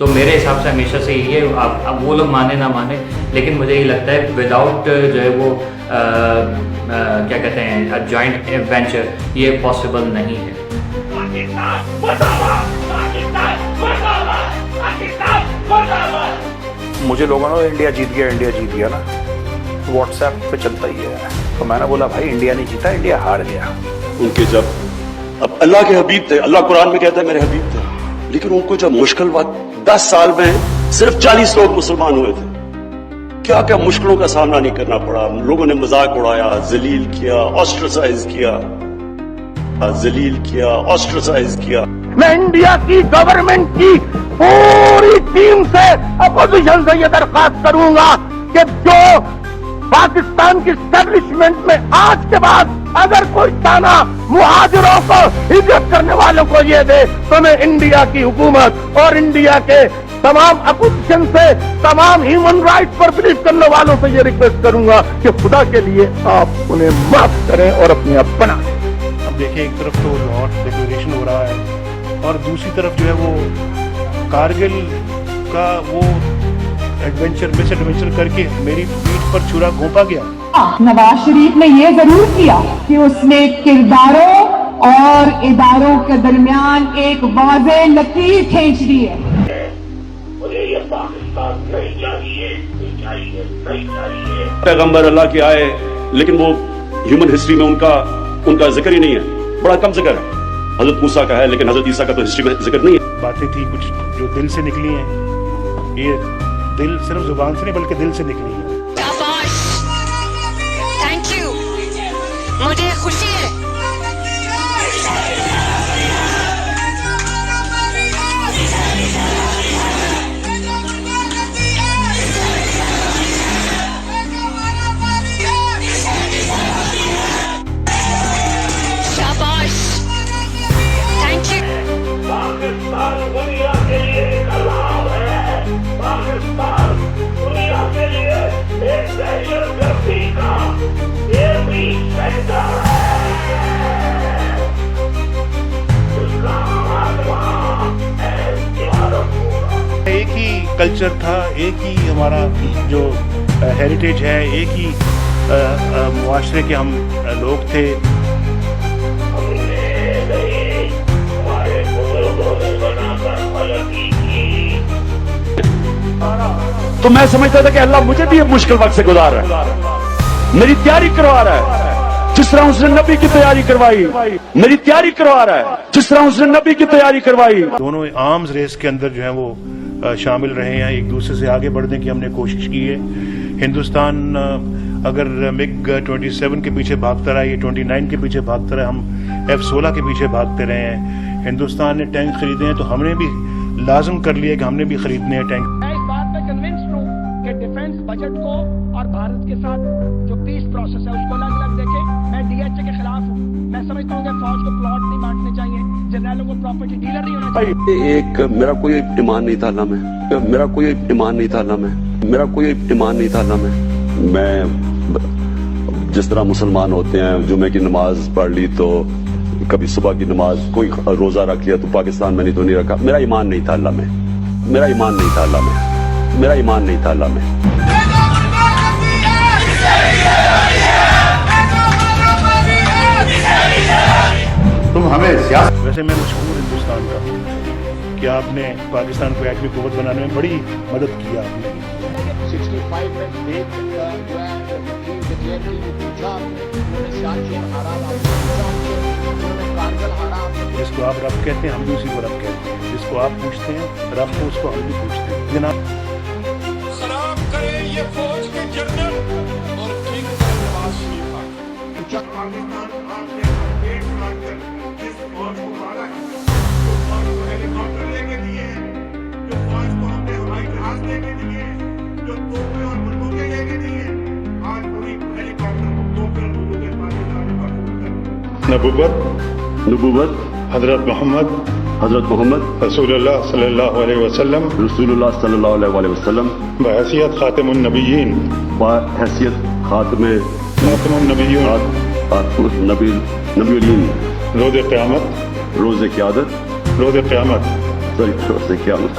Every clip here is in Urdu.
تو میرے حساب سے ہمیشہ سے یہ اب وہ لوگ مانے نہ مانے، لیکن مجھے یہ لگتا ہے وداؤٹ جو ہے وہ کیا کہتے ہیں جوائنٹ وینچر یہ پاسبل نہیں ہے۔ مجھے لوگوں نے انڈیا جیت گیا نا واٹس ایپ پہ چلتا ہی ہے، تو میں نے بولا بھائی انڈیا نہیں جیتا، انڈیا ہار گیا۔ ان کے جب اب اللہ کے حبیب تھے، اللہ قرآن میں کہتا ہے میرے حبیب تھے، لیکن ان کو جب مشکل وقت 10 سال میں صرف 40 لوگ مسلمان ہوئے تھے، کیا کیا مشکلوں کا سامنا نہیں کرنا پڑا، لوگوں نے مذاق اڑایا، ذلیل کیا، آسٹرسائز کیا۔ میں انڈیا کی گورنمنٹ کی پوری ٹیم سے اپوزیشن سے یہ درخواست کروں گا کہ جو پاکستان کی اسٹیبلشمنٹ میں آج کے بعد اگر کوئی تانا مہاجروں کو ہجرت کرنے والوں کو یہ دے تو میں انڈیا کی حکومت اور انڈیا کے تمام اپوزیشن سے، تمام ہیومن رائٹس پر بلیو کرنے والوں سے یہ ریکویسٹ کروں گا کہ خدا کے لیے آپ انہیں معاف کریں اور اپنے آپ بنا لیں۔ اب دیکھیں ایک طرف تو لاہور ڈکلیریشن ہو رہا ہے اور دوسری طرف جو ہے وہ کارگل کا وہ مس ایڈونچر کر کے میری پیٹھ پر چھرا گھونپا گیا۔ نواز شریف نے یہ ضرور کیا کہ اس نے کرداروں اور اداروں کے درمیان ایک واضح لکیر کھینچ دی ہے۔ پیغمبر اللہ کے آئے لیکن وہ ہیومن ہسٹری میں ان کا ذکر ہی نہیں ہے، بڑا کم ذکر ہے۔ حضرت موسیٰ کا ہے لیکن حضرت عیسیٰ کا تو ہسٹری میں ذکر نہیں ہے۔ باتیں تھی کچھ جو دل سے نکلی ہیں، یہ دل صرف زبان سے نہیں بلکہ دل سے نکلی ہیں۔ شاباش، تھینک یو، مجھے خوشی ہے۔ شاباش، تھینک یو۔ پاکستان دنیا کے لیے ایک علام ہے، پاکستان دنیا کے لیے ایک دہشت گردی کا یہ بھی سینٹر ہے، اس کا خاتمہ ایک ہی کلچر تھا، ایک ہی ہمارا جو ہیریٹیج ہے، ایک ہی معاشرے کے ہم لوگ تھے۔ تو میں سمجھتا تھا کہ اللہ مجھے بھی مشکل وقت سے گزار رہا ہے، میری تیاری کروا رہا ہے، جس طرح اس نے نبی کی تیاری کروائی، میری تیاری کروا رہا ہے جس طرح اس نے نبی کی تیاری کروائی۔ دونوں آرمز ریس کے اندر جو ہے وہ شامل رہے ہیں، ایک دوسرے سے آگے بڑھنے کی ہم نے کوشش کی ہے۔ ہندوستان اگر مگ 27 کے پیچھے بھاگتا رہا، یہ 29 کے پیچھے بھاگتا رہا، ہم F-16 کے پیچھے بھاگتے رہے ہیں۔ ہندوستان نے ٹینک خریدے ہیں تو ہم نے بھی لازم کر لیا کہ ہم نے بھی خریدنے ہیں ٹینک۔ میں اس بات پہ کنونسڈ ہوں کہ ڈیفنس بجٹ کو اور بھارت کے ساتھ جو پیس پروسیس ہے اس کو الگ الگ دیکھیں۔ میں ڈی ایچ اے کے خلاف ہوں، میں سمجھتا ہوں کہ فوج کو پلاٹ نہیں بانٹنے چاہیے، جنرلوں کو پراپرٹی ڈیلر نہیں ہونا چاہیے۔ میرا کوئی ایمان نہیں تھا اللہ میں، میرا کوئی ایمان نہیں تھا اللہ میں، میرا کوئی ایمان نہیں تھا اللہ میں۔ میں جس طرح مسلمان ہوتے ہیں جمعے کی نماز پڑھ لی تو کبھی صبح کی نماز، کوئی روزہ رکھ لیا تو پاکستان میں نہیں تو نہیں رکھا، میرا ایمان نہیں تھا اللہ میں، میرا ایمان نہیں تھا اللہ میں، میرا ایمان نہیں تھا اللہ میں۔ تم ہمیں سیاست ویسے میں مشکور ہندوستان کا کہ آپ نے پاکستان کو ایٹمی قوت بنانے میں بڑی مدد کی آپ نے۔ 65 میں دیکھ جو ہے ڈکلیئر کی پوچھا، انہوں نے سیاچن ہارا، انہوں نے کارگل ہارا۔ جس کو آپ رب کہتے ہیں ہم بھی اسی کو رب کہتے ہیں، جس کو آپ پوچھتے ہیں رب کو، اس کو ہم بھی پوچھتے ہیں۔ جناب خراب کرے یہ فوج کے جنرل اور کنگ نواز شریف جب پاکستان آپ نے پیٹ کاٹ کر جس فوج کو مارا ہے، جو فوج کو ہیلی کاپٹر لے کے دیے، جو فوج کو ہم نے ہوائی جہاز لے کے دیے، جو توپیں اور بندوقیں لے کے دیے، آج وہی ہیلی کاپٹر کو توپیں اور بندوقیں پاکستان پر نبوت حضرت محمد رسول اللہ صلی اللہ علیہ وسلم علیہ وسلم بحیثیت خاتم النبیین بحیثیت خاتم النبیین نبی الین روز قیامت روز قیامت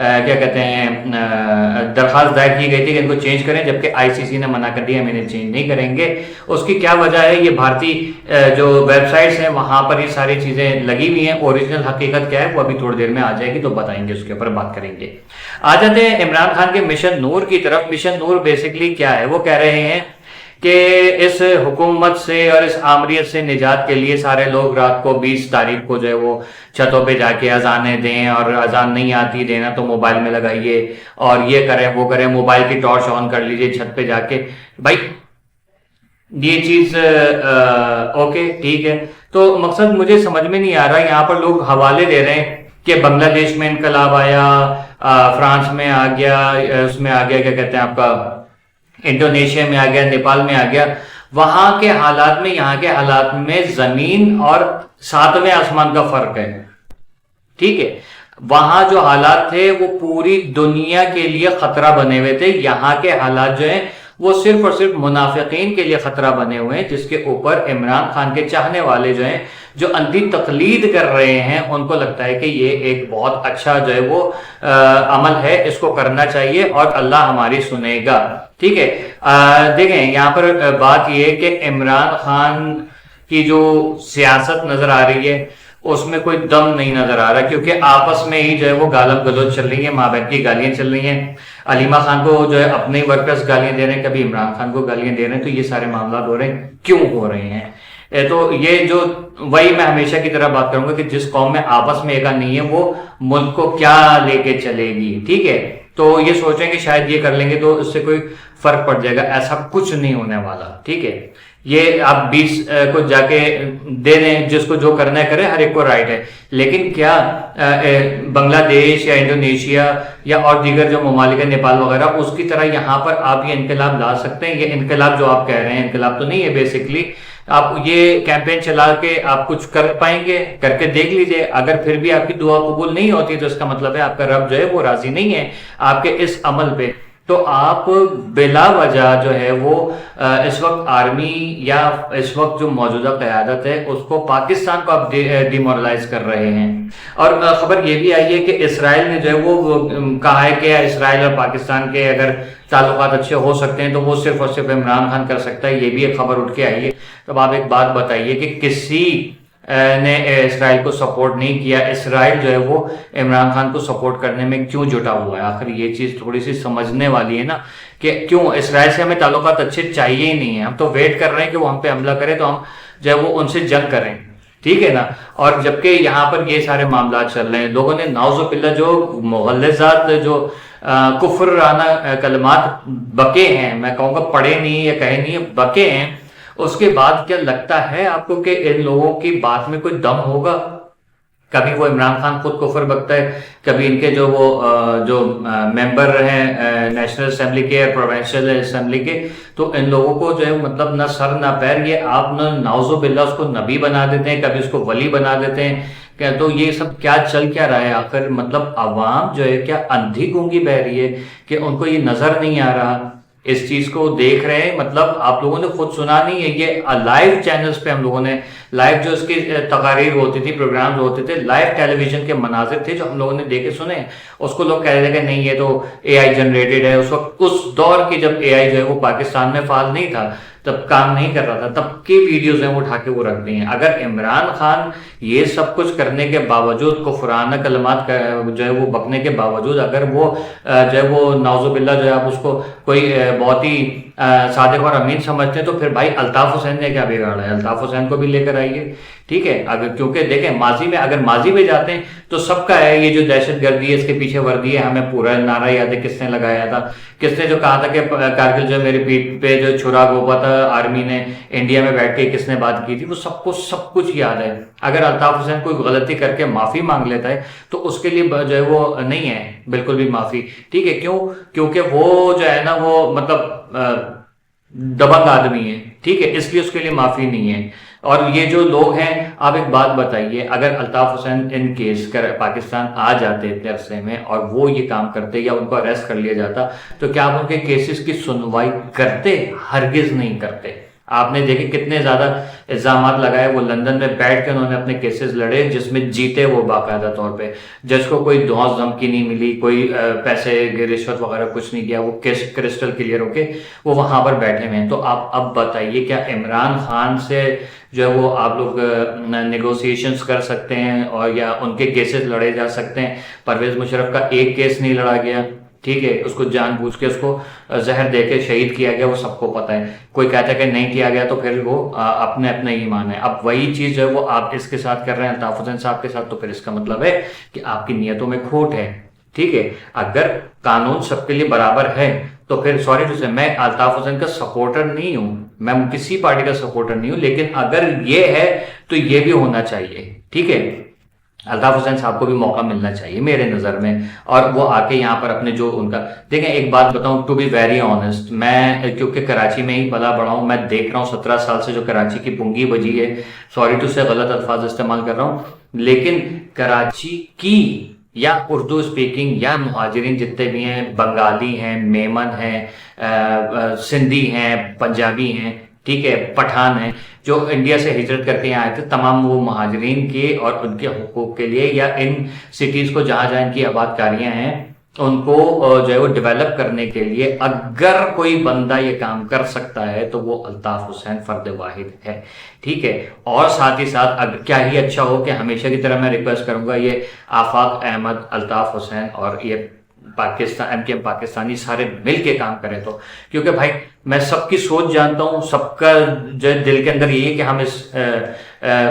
کیا کہتے ہیں درخواست دائر کی گئی تھی کہ ان کو چینج کریں، جبکہ ICC نے منع کر دیا ہم انہیں چینج نہیں کریں گے. اس کی کیا وجہ ہے؟ یہ بھارتی جو ویب سائٹس ہیں وہاں پر یہ ساری چیزیں لگی ہوئی ہیں. اوریجنل حقیقت کیا ہے وہ ابھی تھوڑی دیر میں آ جائے گی تو بتائیں گے، اس کے اوپر بات کریں گے. آ جاتے ہیں عمران خان کے مشن نور کی طرف. مشن نور بیسیکلی کیا ہے؟ وہ کہہ رہے ہیں کہ اس حکومت سے اور اس آمریت سے نجات کے لیے سارے لوگ رات کو 20 تاریخ کو جو ہے وہ چھتوں پہ جا کے اذانیں دیں، اور اذان نہیں آتی دینا تو موبائل میں لگائیے اور یہ کریں وہ کریں، موبائل کی ٹارچ آن کر لیجئے چھت پہ جا کے. بھائی یہ چیز اوکے ٹھیک ہے، تو مقصد مجھے سمجھ میں نہیں آ رہا. یہاں پر لوگ حوالے دے رہے ہیں کہ بنگلہ دیش میں انقلاب آیا، فرانس میں آ گیا، اس میں آ گیا کیا کہتے ہیں آپ کا انڈونیشیا میں آ گیا، نیپال میں آ گیا. وہاں کے حالات میں یہاں کے حالات میں زمین اور 7ویں آسمان کا فرق ہے. ٹھیک ہے، وہاں جو حالات تھے وہ پوری دنیا کے لیے خطرہ بنے ہوئے تھے. یہاں کے حالات جو ہیں وہ صرف اور صرف منافقین کے لیے خطرہ بنے ہوئے ہیں، جس کے اوپر عمران خان کے چاہنے والے جو ہیں، جو اندھی تقلید کر رہے ہیں، ان کو لگتا ہے کہ یہ ایک بہت اچھا جو ہے وہ عمل ہے، اس کو کرنا چاہیے اور اللہ ہماری سنے گا. ٹھیک ہے، دیکھیں یہاں پر بات یہ ہے کہ عمران خان کی جو سیاست نظر آ رہی ہے اس میں کوئی دم نہیں نظر آ رہا، کیونکہ آپس میں ہی جو ہے وہ گالم گلوچ چل رہی ہے، ماں بہن کی گالیاں چل رہی ہیں. علیمہ خان کو جو ہے اپنے ورکرز گالیاں دے رہے ہیں، کبھی عمران خان کو گالیاں دے رہے ہیں. تو یہ سارے معاملات ہو رہے ہیں، کیوں ہو رہے ہیں؟ تو یہ جو وہی میں ہمیشہ کی طرح بات کروں گا کہ جس قوم میں آپس میں ایکا نہیں ہے وہ ملک کو کیا لے کے چلے گی. ٹھیک ہے، تو یہ سوچیں کہ شاید یہ کر لیں گے تو اس سے کوئی فرق پڑ جائے گا، ایسا کچھ نہیں ہونے والا. ٹھیک ہے، یہ آپ 20 کو جا کے دے دیں، جس کو جو کرنا ہے کرے، ہر ایک کو رائٹ ہے. لیکن کیا بنگلہ دیش یا انڈونیشیا یا اور دیگر جو ممالک ہیں، نیپال وغیرہ، اس کی طرح یہاں پر آپ یہ انقلاب لا سکتے ہیں؟ یہ انقلاب جو آپ کہہ رہے ہیں انقلاب تو نہیں ہے. بیسکلی آپ یہ کیمپین چلا کے آپ کچھ کر پائیں گے؟ کر کے دیکھ لیجئے. اگر پھر بھی آپ کی دعا قبول نہیں ہوتی تو اس کا مطلب ہے آپ کا رب جو ہے وہ راضی نہیں ہے آپ کے اس عمل پہ. تو آپ بلا وجہ جو ہے وہ اس وقت آرمی یا اس وقت جو موجودہ قیادت ہے اس کو، پاکستان کو آپ ڈیمورلائز کر رہے ہیں. اور خبر یہ بھی آئی ہے کہ اسرائیل نے جو ہے وہ کہا ہے کہ اسرائیل اور پاکستان کے اگر تعلقات اچھے ہو سکتے ہیں تو وہ صرف اور صرف عمران خان کر سکتا ہے. یہ بھی ایک خبر اٹھ کے آئی ہے. تو آپ ایک بات بتائیے کہ کسی نے اسرائیل کو سپورٹ نہیں کیا، اسرائیل جو ہے وہ عمران خان کو سپورٹ کرنے میں کیوں جٹا ہوا ہے؟ آخر یہ چیز تھوڑی سی سمجھنے والی ہے نا، کہ کیوں اسرائیل سے ہمیں تعلقات اچھے چاہیے ہی نہیں ہیں. ہم تو ویٹ کر رہے ہیں کہ وہ ہم پہ حملہ کرے تو ہم جو ہے وہ ان سے جنگ کریں. ٹھیک ہے نا. اور جبکہ یہاں پر یہ سارے معاملات چل رہے ہیں، لوگوں نے نعوذ باللہ جو مغلظات، جو کفرانہ کلمات بکے ہیں، میں کہوں گا پڑھے نہیں یا کہے نہیں، بکے ہیں. اس کے بعد کیا لگتا ہے آپ کو کہ ان لوگوں کی بات میں کوئی دم ہوگا؟ کبھی وہ عمران خان خود کفر بکتا ہے، کبھی ان کے جو ممبر ہیں نیشنل اسمبلی کے اور پروونشل اسمبلی کے، تو ان لوگوں کو جو ہے مطلب نہ سر نہ پیر. یہ آپ نعوذ باللہ اس کو نبی بنا دیتے ہیں، کبھی اس کو ولی بنا دیتے ہیں. تو یہ سب کیا چل کیا رہا ہے آخر؟ مطلب عوام جو ہے کیا اندھی گونگی بہ رہی ہے کہ ان کو یہ نظر نہیں آ رہا؟ اس چیز کو دیکھ رہے ہیں. مطلب آپ لوگوں نے خود سنا نہیں ہے، یہ لائیو چینلز پہ ہم لوگوں نے لائیو جو اس کی تقاریر ہوتی تھی، پروگرامز ہوتے تھے، لائیو ٹیلی ویژن کے مناظر تھے جو ہم لوگوں نے دیکھے سنے. اس کو لوگ کہہ رہے تھے کہ نہیں یہ تو AI جنریٹڈ ہے. اس وقت اس دور کی جب AI جو ہے وہ پاکستان میں فعال نہیں تھا، تب کام نہیں کر رہا تھا، تب کی ویڈیوز ہیں وہ اٹھا کے وہ رکھ دی ہیں. اگر عمران خان یہ سب کچھ کرنے کے باوجود، کفرانہ کلمات جو ہے وہ بکنے کے باوجود، اگر وہ جو ہے وہ نعوذ باللہ جو ہے آپ اس کو کوئی بہت ہی صادق اور امین سمجھتے ہیں، تو پھر بھائی الطاف حسین نے کیا بگاڑا ہے؟ الطاف حسین کو بھی لے کر آئیے. ٹھیک ہے، اگر کیونکہ دیکھیں ماضی میں، اگر ماضی میں جاتے ہیں تو سب کا ہے یہ جو دہشت گردی ہے، اس کے پیچھے وردی ہے. ہمیں پورا نعرہ یاد ہے کس نے لگایا تھا، کس نے جو کہا تھا کہ کارگل جو میرے پیٹ پہ جو چھرا گھونپا تھا آرمی نے انڈیا میں بیٹھ کے، کس نے بات کی تھی، وہ سب کچھ یاد ہے. اگر الطاف حسین کوئی غلطی کر کے معافی مانگ لیتا ہے تو اس کے لیے جو ہے وہ نہیں ہے بالکل بھی معافی. ٹھیک ہے، کیوں؟ کیونکہ وہ جو ہے نا وہ مطلب دبنگ آدمی ہے. ٹھیک ہے، اس لیے اس کے لیے معافی نہیں ہے. اور یہ جو لوگ ہیں، آپ ایک بات بتائیے، اگر الطاف حسین ان کیس کر پاکستان آ جاتے اتنے عرصے میں اور وہ یہ کام کرتے یا ان کو اریسٹ کر لیا جاتا، تو کیا آپ ان کے کیسز کی سنوائی کرتے؟ ہرگز نہیں کرتے. آپ نے دیکھے کتنے زیادہ الزامات لگائے، وہ لندن میں بیٹھ کے انہوں نے اپنے کیسز لڑے جس میں جیتے وہ باقاعدہ طور پہ. جج کو کوئی دھونس دھمکی نہیں ملی، کوئی پیسے رشوت وغیرہ کچھ نہیں کیا، وہ کیس کرسٹل کلیئر ہو کے وہ وہاں پر بیٹھے ہوئے ہیں. تو آپ اب بتائیے کیا عمران خان سے جو ہے وہ آپ لوگ نیگوسیشنز کر سکتے ہیں اور یا ان کے کیسز لڑے جا سکتے ہیں؟ پرویز مشرف کا ایک کیس نہیں لڑا گیا، ٹھیک ہے، اس کو جان بوجھ کے اس کو زہر دے کے شہید کیا گیا، وہ سب کو پتہ ہے. کوئی کہتا ہے کہ نہیں کیا گیا تو پھر وہ اپنے اپنے ایمان ہے. اب وہی چیز جو ہے وہ آپ اس کے ساتھ کر رہے ہیں الطاف حسین صاحب کے ساتھ، تو پھر اس کا مطلب ہے کہ آپ کی نیتوں میں کھوٹ ہے. ٹھیک ہے، اگر قانون سب کے لیے برابر ہے تو پھر سوری ٹو سے میں الطاف حسین کا سپورٹر نہیں ہوں، میں کسی پارٹی کا سپورٹر نہیں ہوں، لیکن اگر یہ ہے تو یہ بھی ہونا چاہیے. ٹھیک ہے، الطاف حسین صاحب کو بھی موقع ملنا چاہیے میرے نظر میں، اور وہ آ کے یہاں پر اپنے جو ان کا دیکھیں. ایک بات بتاؤں، ٹو بی ویری آنیسٹ، میں کیونکہ کراچی میں ہی پلا بڑھا ہوں، میں دیکھ رہا ہوں 17 سال سے جو کراچی کی بنگی بجی ہے، سوری ٹو سے غلط الفاظ استعمال کر رہا ہوں، لیکن کراچی کی یا اردو اسپیکنگ یا مہاجرین جتنے بھی ہیں، بنگالی ہیں، میمن ہیں، سندھی ہیں، پنجابی ہیں، ٹھیک ہے، پٹھان ہیں، جو انڈیا سے ہجرت کر کے یہاں آئے تھے، تمام وہ مہاجرین کے اور ان کے حقوق کے لیے یا ان سٹیز کو جہاں جہاں ان کی آباد کاریاں ہیں ان کو جو ہے وہ ڈیولپ کرنے کے لیے اگر کوئی بندہ یہ کام کر سکتا ہے تو وہ الطاف حسین فرد واحد ہے. ٹھیک ہے، اور ساتھ ہی ساتھ کیا ہی اچھا ہو کہ ہمیشہ کی طرح میں ریکویسٹ کروں گا یہ آفاق احمد، الطاف حسین اور یہ پاکستان ایم پاکستانی سارے مل کے کام کریں. تو کیونکہ بھائی میں سب کی سوچ جانتا ہوں، سب کا جو ہے دل کے اندر یہی ہے کہ ہم اس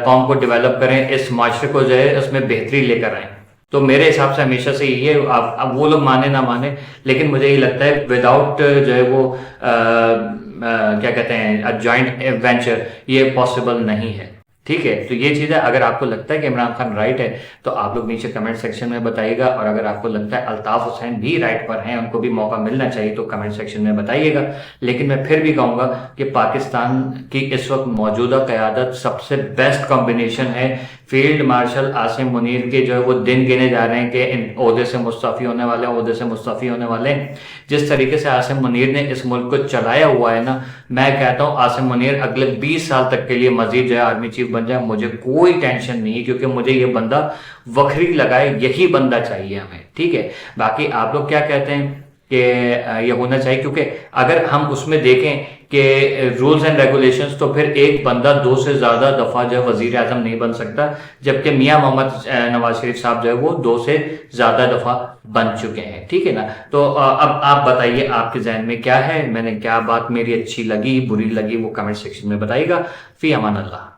قوم کو ڈیولپ کریں، اس معاشرے کو جو ہے اس میں بہتری لے کر آئیں. تو میرے حساب سے ہمیشہ سے یہ ہے، اب وہ لوگ مانے نہ مانے، لیکن مجھے یہ لگتا ہے وداؤٹ جو ہے وہ کیا کہتے ہیں جوائنٹ وینچر یہ پاسبل نہیں ہے. ٹھیک ہے، تو یہ چیز ہے. اگر آپ کو لگتا ہے کہ عمران خان رائٹ ہے تو آپ لوگ نیچے کمنٹ سیکشن میں بتائیے گا، اور اگر آپ کو لگتا ہے الطاف حسین بھی رائٹ پر ہیں، ان کو بھی موقع ملنا چاہیے، تو کمنٹ سیکشن میں بتائیے گا. لیکن میں پھر بھی کہوں گا کہ پاکستان کی اس وقت موجودہ قیادت سب سے بیسٹ کمبینیشن ہے. فیلڈ مارشل عاصم منیر کے جو ہے وہ دن گنے جا رہے ہیں کہ ان عہدے سے مستعفی ہونے والے ہیں، عہدے سے مستعفی ہونے والے ہیں. جس طریقے سے عاصم منیر نے اس ملک کو چلایا ہوا ہے نا، میں کہتا ہوں عاصم منیر اگلے 20 سال تک کے لیے مزید جو ہے آرمی چیف بن جائے، مجھے کوئی ٹینشن نہیں، کیونکہ مجھے یہ بندہ وکھری لگائے، یہی بندہ چاہیے ہمیں. ٹھیک ہے، باقی آپ لوگ کیا کہتے ہیں کہ یہ ہونا چاہیے؟ کیونکہ اگر ہم اس میں دیکھیں کہ رولز اینڈ ریگولیشنز، تو پھر ایک بندہ 2 سے زیادہ دفعہ جو ہے وزیر اعظم نہیں بن سکتا، جبکہ میاں محمد نواز شریف صاحب جو ہے وہ 2 سے زیادہ دفعہ بن چکے ہیں. ٹھیک ہے نا؟ تو اب آپ بتائیے آپ کے ذہن میں کیا ہے، میں نے کیا بات میری اچھی لگی بری لگی وہ کمنٹ سیکشن میں بتائیے گا. فی امان اللہ.